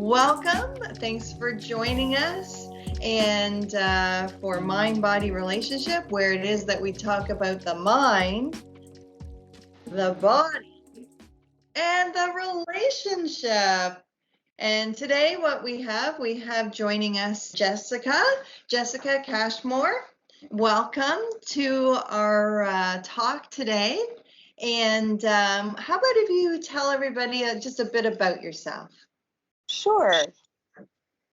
Welcome. Thanks for joining us and for Mind-Body Relationship, where it is that we talk about the mind, the body, and the relationship. And today what we have joining us Jessica Cashmore. Welcome to our talk today. And how about if you tell everybody just a bit about yourself? Sure.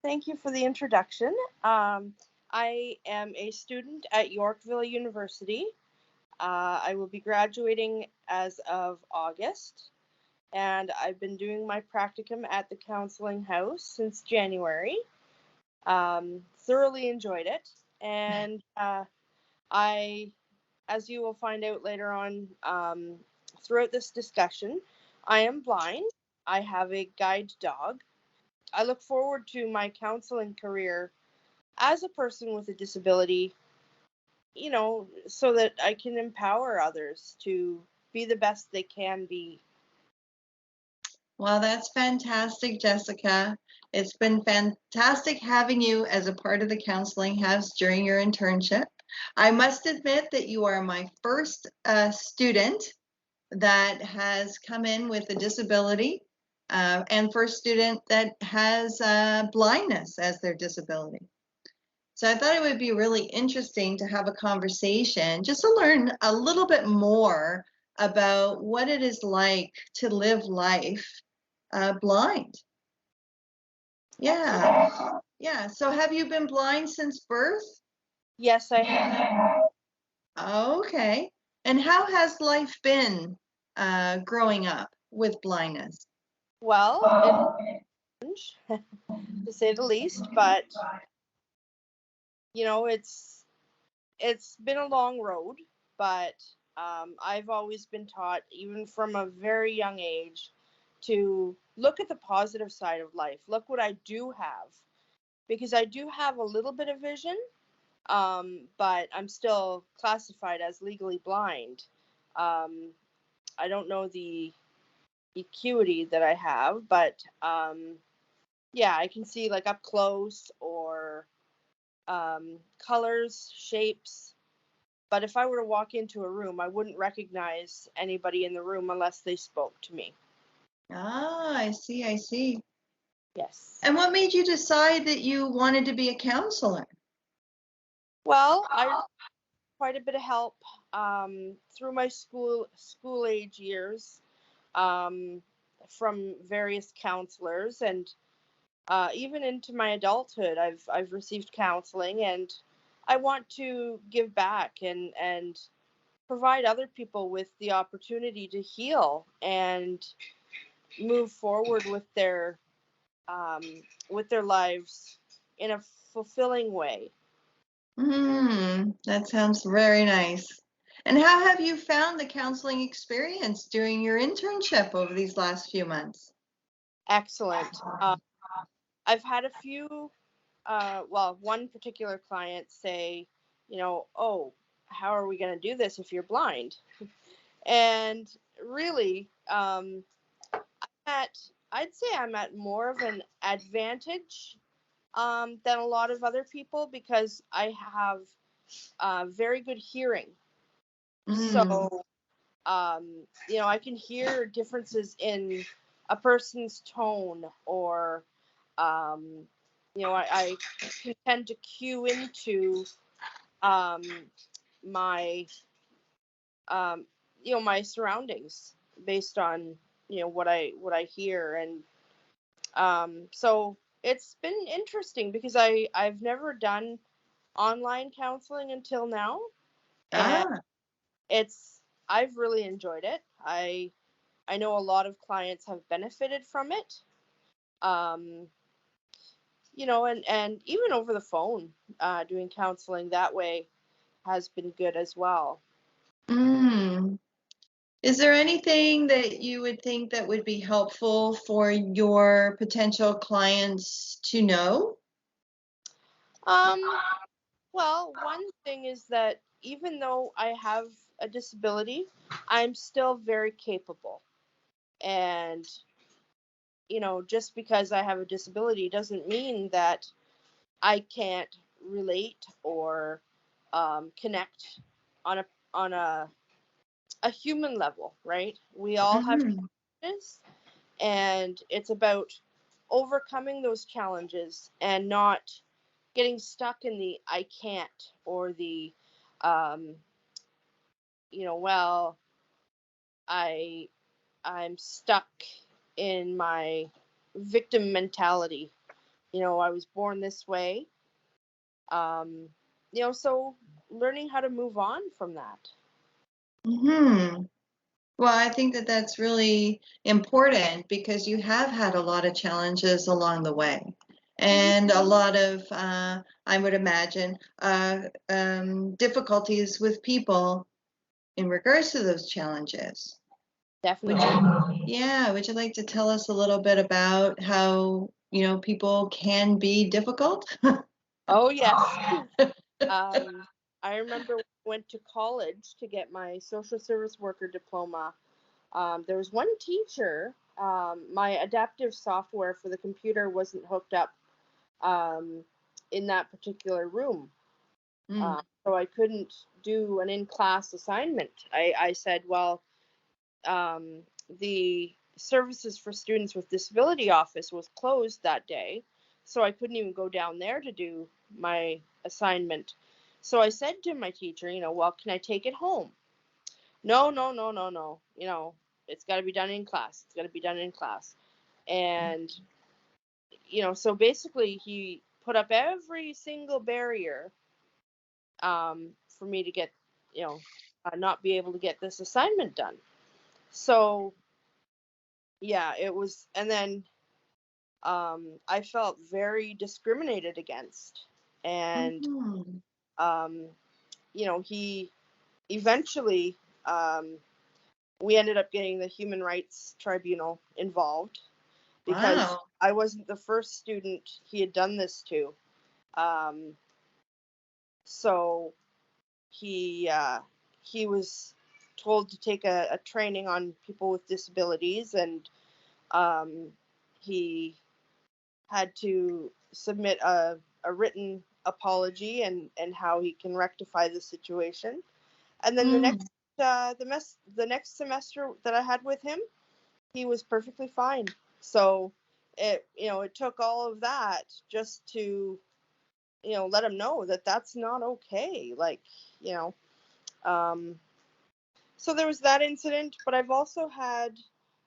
Thank you for the introduction. I am a student at Yorkville University. I will be graduating as of August, and I've been doing my practicum at the Counselling House since January. Thoroughly enjoyed it, and as you will find out later on throughout this discussion, I am blind. I have a guide dog. I look forward to my counseling career as a person with a disability, so that I can empower others to be the best they can be. Well, that's fantastic, Jessica. It's been fantastic having you as a part of the Counselling House during your internship. I must admit that you are my first student that has come in with a disability and first student that has blindness as their disability. So I thought it would be really interesting to have a conversation just to learn a little bit more about what it is like to live life blind. Yeah. Yeah. So have you been blind since birth? Yes, I have. Okay. And how has life been growing up with blindness? Well, it's to say the least, but it's been a long road, but I've always been taught, even from a very young age, to look at the positive side of life. Look what I do have, because I do have a little bit of vision, but I'm still classified as legally blind. I don't know the acuity that I have, but yeah, I can see like up close or colors, shapes. But if I were to walk into a room, I wouldn't recognize anybody in the room unless they spoke to me. Ah, I see. Yes. And what made you decide that you wanted to be a counselor? Well, I quite a bit of help through my school age years um, from various counselors, and even into my adulthood, I've received counseling, and I want to give back and provide other people with the opportunity to heal and move forward with their lives in a fulfilling way. That sounds very nice. And how have you found the counseling experience during your internship over these last few months? Excellent. I've had a few, one particular client say, oh, how are we going to do this if you're blind? And really, I'd say I'm at more of an advantage than a lot of other people, because I have very good hearing. So, I can hear differences in a person's tone, or, I can tend to cue into my, my surroundings based on, what I hear. And so it's been interesting, because I've never done online counseling until now, and Ah, I've really enjoyed it. I know a lot of clients have benefited from it. Um, and even over the phone, doing counseling that way has been good as well. mm. Is there anything that you would think that would be helpful for your potential clients to know? Um, well, one thing is that even though I have a disability, I'm still very capable. And just because I have a disability doesn't mean that I can't relate or connect on a human level, right? We all have Hmm. challenges, and it's about overcoming those challenges and not getting stuck in the I can't or the um, well, I I'm stuck in my victim mentality. I was born this way. Um, so learning how to move on from that. Hmm. Well, I think that that's really important because you have had a lot of challenges along the way, Mhm. and a lot of, I would imagine, difficulties with people in regards to those challenges. Would Definitely. you, yeah, would you like to tell us a little bit about how, people can be difficult? Oh yes. Um, I remember when I went to college to get my social service worker diploma. There was one teacher. My adaptive software for the computer wasn't hooked up um, in that particular room. Mm. So I couldn't do an in-class assignment. I said, well, the services for students with disability office was closed that day, so I couldn't even go down there to do my assignment. So I said to my teacher, well, can I take it home? No, no, no, no, no. It's got to be done in class. It's got to be done in class. And so basically he put up every single barrier for me to get, not be able to get this assignment done. So yeah, it was, and then I felt very discriminated against, and Mhm. um, he eventually we ended up getting the Human Rights Tribunal involved because Wow. I wasn't the first student he had done this to. Um, so he was told to take a training on people with disabilities, and um, he had to submit a written apology and how he can rectify the situation. And then Mm. the next semester that I had with him, he was perfectly fine. So it took all of that just to let him know that that's not okay. Like you know um, so there was that incident, but I've also had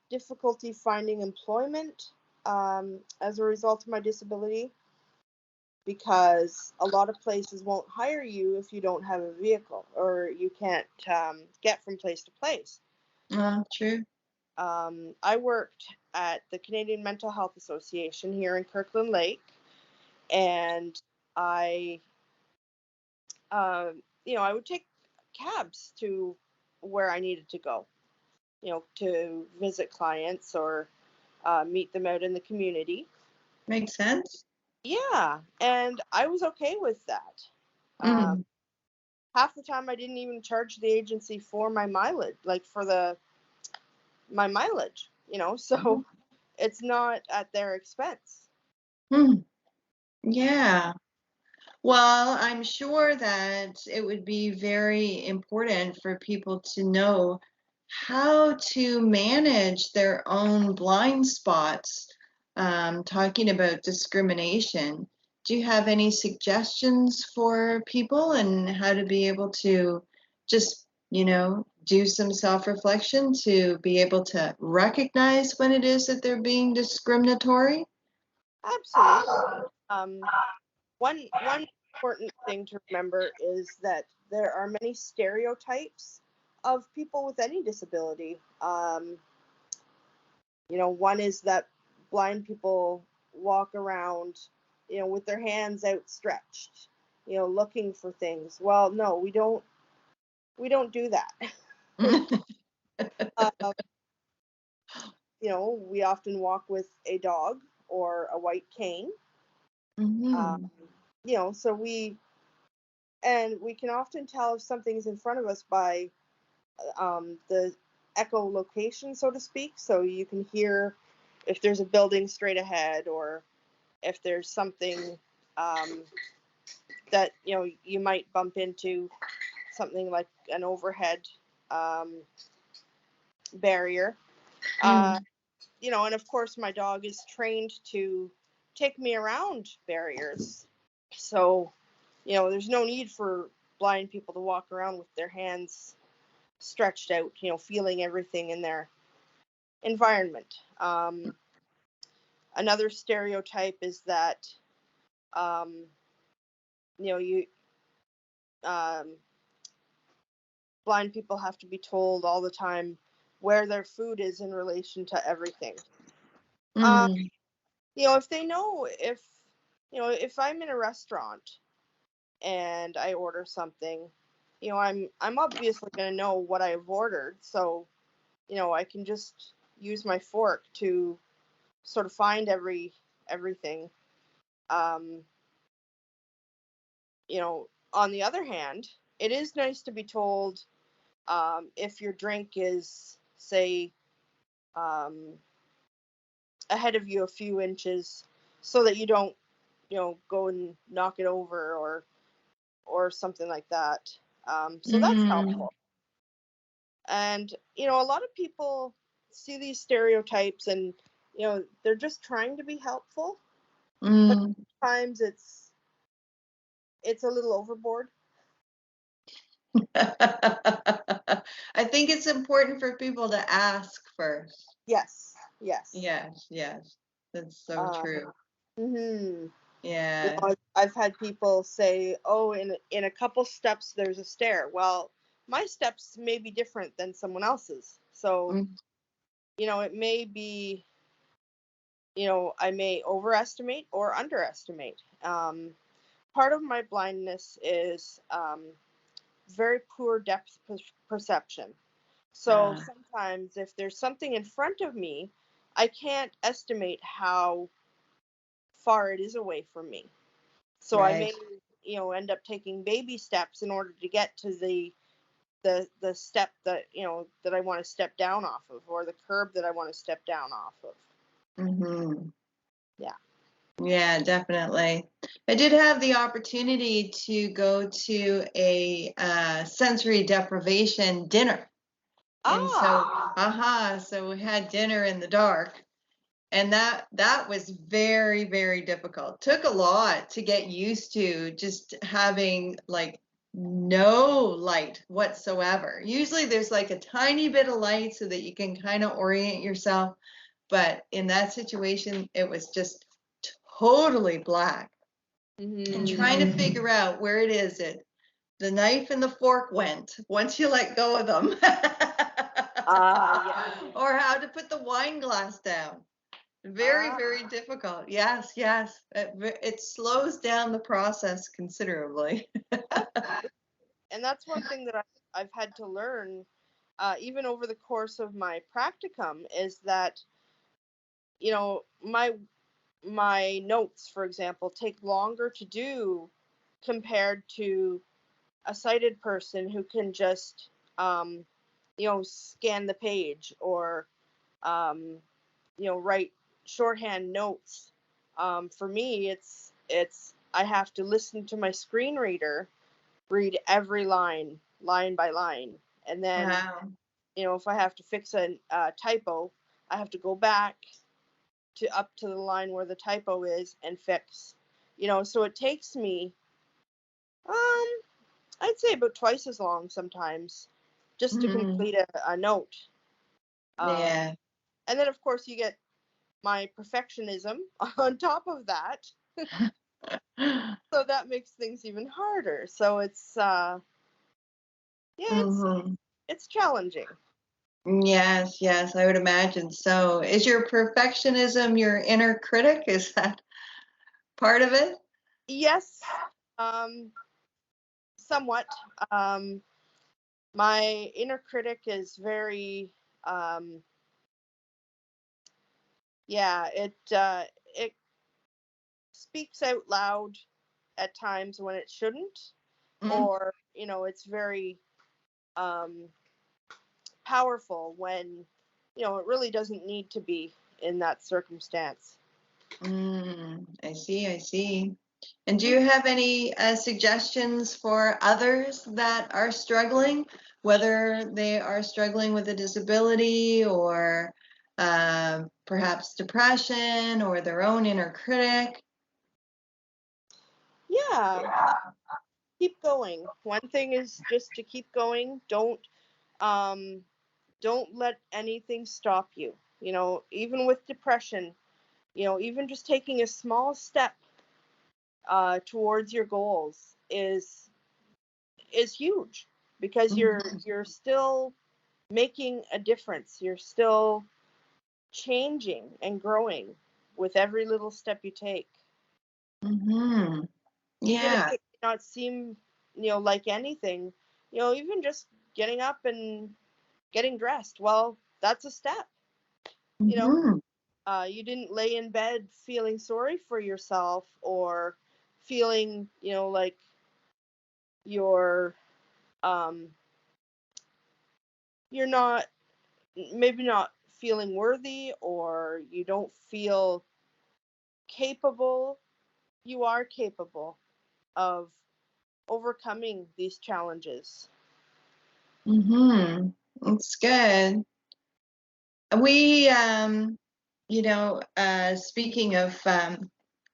difficulty finding employment as a result of my disability, because a lot of places won't hire you if you don't have a vehicle or you can't get from place to place. True. I worked at the Canadian Mental Health Association here in Kirkland Lake, and I, I would take cabs to where I needed to go, to visit clients or meet them out in the community. Makes sense. Yeah, and I was okay with that. Um, Mm. Half the time I didn't even charge the agency for my mileage, like for my mileage, so it's not at their expense. Mm. Yeah. Well, I'm sure that it would be very important for people to know how to manage their own blind spots. Talking about discrimination, do you have any suggestions for people and how to be able to just, do some self-reflection to be able to recognize when it is that they're being discriminatory? Absolutely. Um, one important thing to remember is that there are many stereotypes of people with any disability. One is that blind people walk around, with their hands outstretched, looking for things. Well, no, we don't. We don't do that. uh, we often walk with a dog or a white cane. Um, Mhm. so we can often tell if something's in front of us by the echolocation, so to speak. So you can hear if there's a building straight ahead, or if there's something that you might bump into, something like an overhead barrier. Mm. And of course my dog is trained to take me around barriers. So, there's no need for blind people to walk around with their hands stretched out, feeling everything in their environment. Another stereotype is that, you blind people have to be told all the time where their food is in relation to everything. Mm. If they know, if I'm in a restaurant and I order something, I'm obviously going to know what I've ordered, so I can just use my fork to sort of find everything. On the other hand, it is nice to be told if your drink is, say, ahead of you a few inches, so that you don't, go and knock it over, or something like that. So that's Mm. helpful. And a lot of people see these stereotypes, and they're just trying to be helpful, but Mm. sometimes it's a little overboard. I think it's important for people to ask first. Yes. Yes, yes. That's so Um, true. mhm. Yeah. I've had people say, "Oh, in a couple steps there's a stair." Well, my steps may be different than someone else's, so Mm. it may be, I may overestimate or underestimate. Part of my blindness is very poor depth perception. So Ah, sometimes if there's something in front of me, I can't estimate how far it is away from me. So I right. may, end up taking baby steps in order to get to the step that, that I want to step down off of, or the curb that I want to step down off of. Hmm. Yeah. Yeah, definitely. I did have the opportunity to go to a sensory deprivation dinner. And so, so we had dinner in the dark, and that was very, very difficult. Took a lot to get used to just having like no light whatsoever. Usually there's like a tiny bit of light so that you can kind of orient yourself, but in that situation it was just totally black. And trying to figure out where it is the knife and the fork went once you let go of them. Yeah. Or how to put the wine glass down. Very, very difficult. Yes, yes. It slows down the process considerably. And that's one thing that I've had to learn, even over the course of my practicum, is that my notes, for example, take longer to do compared to a sighted person who can just scan the page, or write shorthand notes. For me, it's I have to listen to my screen reader read every line by line, and then Wow. if I have to fix a typo, I have to go back to the line where the typo is and fix. So it takes me, I'd say about twice as long sometimes, just to Mm, complete a note. Um, yeah. and then of course you get my perfectionism on top of that, so that makes things even harder. So it's yeah, Hmm. it's challenging. Yes, yes, I would imagine so. Is your perfectionism your inner critic? Is that part of it? Yes, um, somewhat. Um, my inner critic is very, um, yeah, it speaks out loud at times when it shouldn't, Mm. or it's very um, powerful when it really doesn't need to be. in that circumstance. I see. And do you have any suggestions for others that are struggling, whether they are struggling with a disability or perhaps depression or their own inner critic? Yeah, keep going. One thing is just to keep going. Um, don't let anything stop you. You know, even with depression, you know, even just taking a small step towards your goals is huge, because you're still making a difference. You're still changing and growing with every little step you take. Mm-hmm. Even if Yeah. it may not seem, you know, like anything, you know, even just getting up and getting dressed, well, that's a step. You know, Mm-hmm. you didn't lay in bed feeling sorry for yourself, or feeling, you know, like you're um you're not, maybe not feeling worthy, or you don't feel capable. You are capable of overcoming these challenges. Mm-hmm. It's good. We, speaking of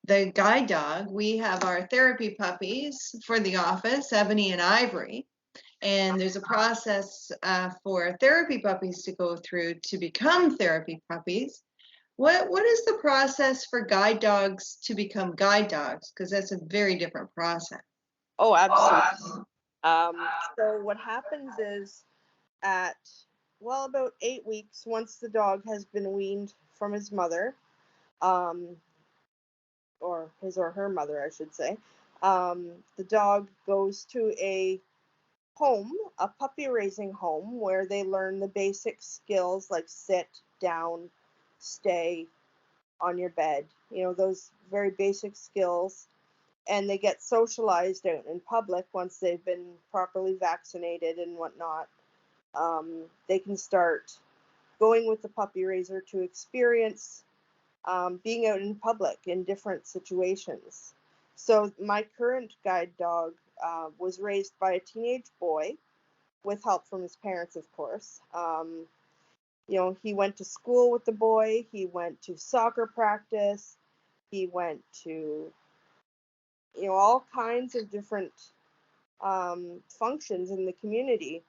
the guide dog, we have our therapy puppies for the office, Ebony and Ivory. And there's a process for therapy puppies to go through to become therapy puppies. What is the process for guide dogs to become guide dogs? Because that's a very different process. Oh, absolutely. So what happens is, at, well, about 8 weeks, once the dog has been weaned from his mother, um, or his or her mother, I should say, the dog goes to a puppy raising home, where they learn the basic skills like sit, down, stay on your bed, you know, those very basic skills. And they get socialized out in public once they've been properly vaccinated and whatnot. They can start going with the puppy raiser to experience being out in public in different situations. So my current guide dog was raised by a teenage boy with help from his parents, of course. You know, he went to school with the boy. He went to soccer practice. He went to, you know, all kinds of different functions in the community.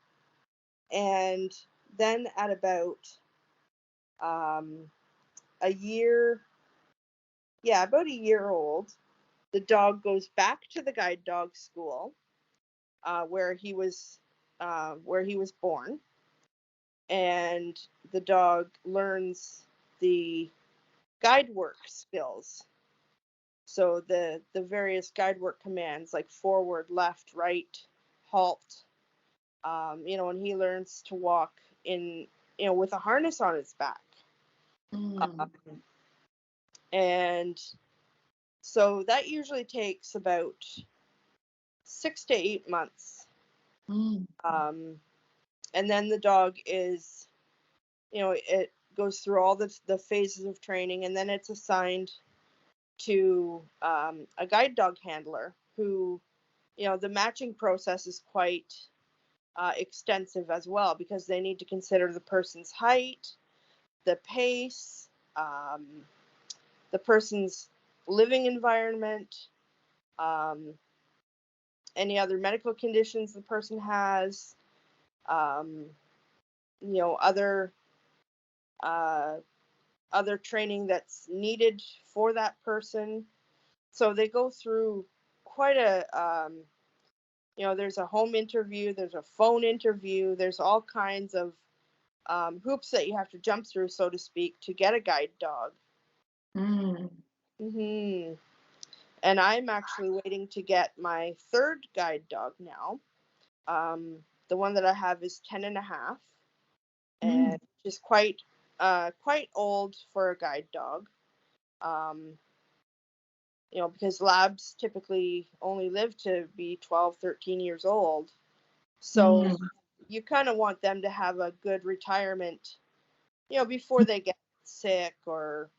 And then at about um, a year, yeah, about a year old, the dog goes back to the guide dog school where he was born, and the dog learns the guide work skills. So the various guide work commands like forward, left, right, halt. You know, and he learns to walk in, you know, with a harness on his back. Mm. And so that usually takes about 6 to 8 months. Mm. Um, and then the dog is, you know, it goes through all the phases of training, and then it's assigned to a guide dog handler who, you know, the matching process is quite extensive as well, because they need to consider the person's height, the pace, the person's living environment, um, any other medical conditions the person has, um, you know, uh, other training that's needed for that person. So they go through quite you know, there's a home interview, there's a phone interview, there's all kinds of hoops that you have to jump through, so to speak, to get a guide dog. Mm. hmm And I'm actually waiting to get my third guide dog now. The one that I have is 10 and a half, Mm. and is quite old for a guide dog. Um, you know, because labs typically only live to be 12, 13 years old. So Mm. you kind of want them to have a good retirement, you know, before they get sick or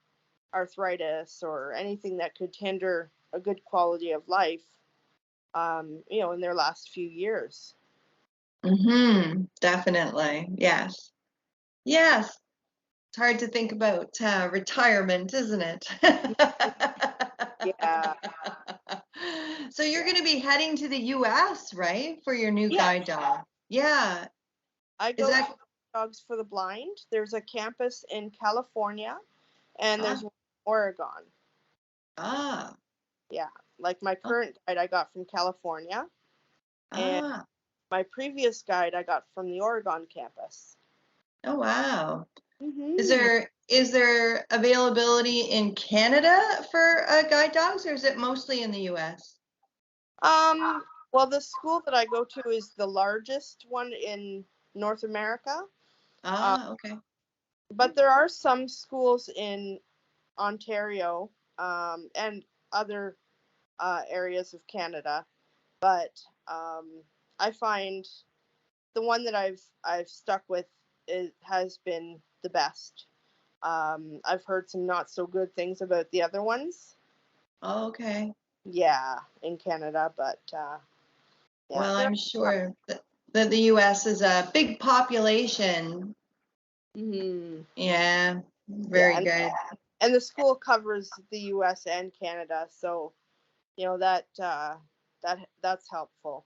arthritis or anything that could hinder a good quality of life, in their last few years. Definitely. Yes. Yes. It's hard to think about retirement, isn't it? Yeah. So you're going to be heading to the US, right, for your new Yes. guide dog? Yeah. I Is go that to Dogs for the Blind. There's a campus in California, and there's one in Oregon. ah Yeah, like my oh, current guide I got from California, and ah my previous guide I got from the Oregon campus. oh wow. Is Mm-hmm. there availability in Canada for guide dogs, or is it mostly in the US? Well, the school that I go to is the largest one in North America. Okay. But there are some schools in Ontario, and other areas of Canada. But I find the one that I've stuck with has been the best. I've heard some not so good things about the other ones. Okay. Yeah, in Canada, but yeah. Well, I'm sure that the US is a big population. Mm-hmm. Yeah, very good. And the school covers the U.S. and Canada, so that's helpful.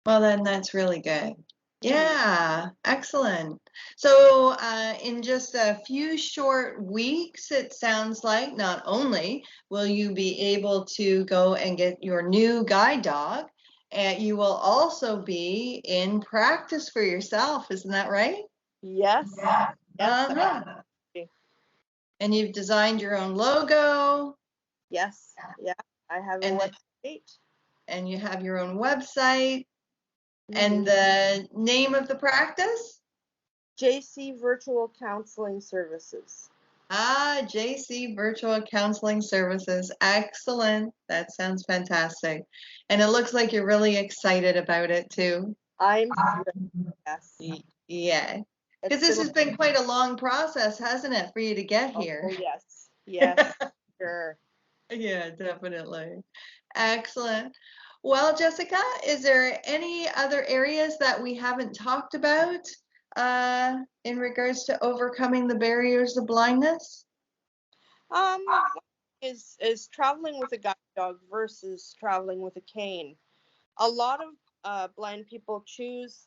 Well, then that's really good. Mm-hmm. Yeah, excellent. So, in just a few short weeks, it sounds like not only will you be able to go and get your new guide dog, and you will also be in practice for yourself. Isn't that right? Yes. Yes. Uh-huh. And you've designed your own logo, Yes. Yeah. I have a and website. and you have your own website, and Mm-hmm. the name of the practice? JC Virtual Counseling Services. JC Virtual Counseling Services. Excellent. That sounds fantastic. And it looks like you're really excited about it too. I'm yes. Yeah. It's Because this been has been quite a long process, hasn't it, for you to get here? oh yes. Yes. Sure. Yeah, definitely. Excellent. Well, Jessica, is there any other areas that we haven't talked about in regards to overcoming the barriers of blindness? Um, is traveling with a guide dog versus traveling with a cane. A lot of blind people choose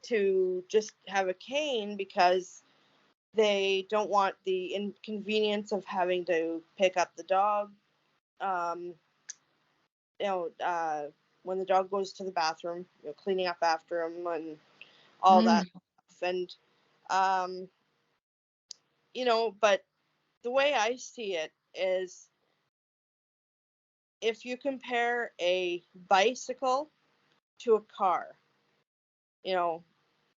to just have a cane because they don't want the inconvenience of having to pick up the dog. Um, you know, when the dog goes to the bathroom, cleaning up after him and all that stuff. And um, but the way I see it is, if you compare a bicycle to a car, you know,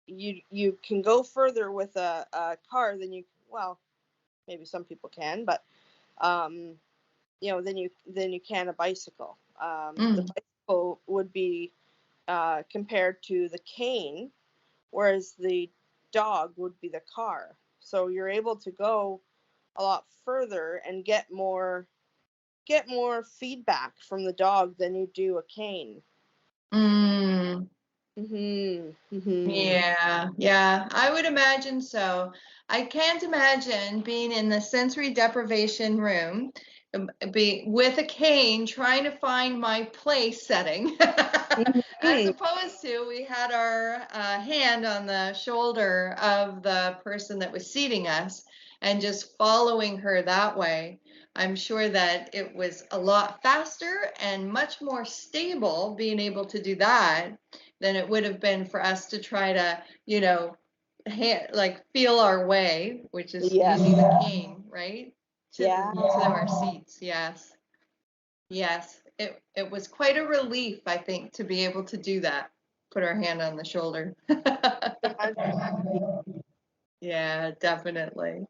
you can go further with a car than maybe some people can, but um, than you can a bicycle. The bicycle would be compared to the cane, whereas the dog would be the car. So you're able to go a lot further and get more feedback from the dog than you do a cane. Mm. Mm-hmm. Yeah, I would imagine so. I can't imagine being in the sensory deprivation room, be with a cane trying to find my place setting, as opposed to we had our hand on the shoulder of the person that was seating us and just following her that way. I'm sure that it was a lot faster and much more stable being able to do that than it would have been for us to try to, like feel our way, which is using the cane, right? To our seats. Yes. Yes. It was quite a relief, I think, to be able to do that. Put our hand on the shoulder. Yeah, definitely.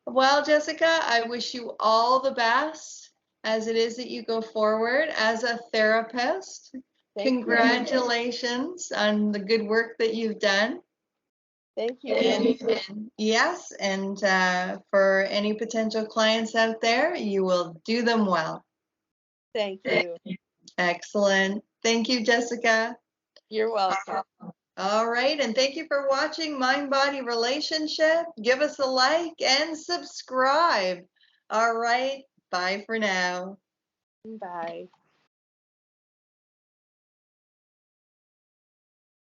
Well, Jessica, I wish you all the best as it is that you go forward as a therapist. Thank you. Congratulations on the good work that you've done. Thank you. Yes, and for any potential clients out there, you will do them well. Thank you. Excellent. Thank you, Jessica. You're welcome. All right, and thank you for watching Mind Body Relationship. Give us a like and subscribe. All right, bye for now. Bye.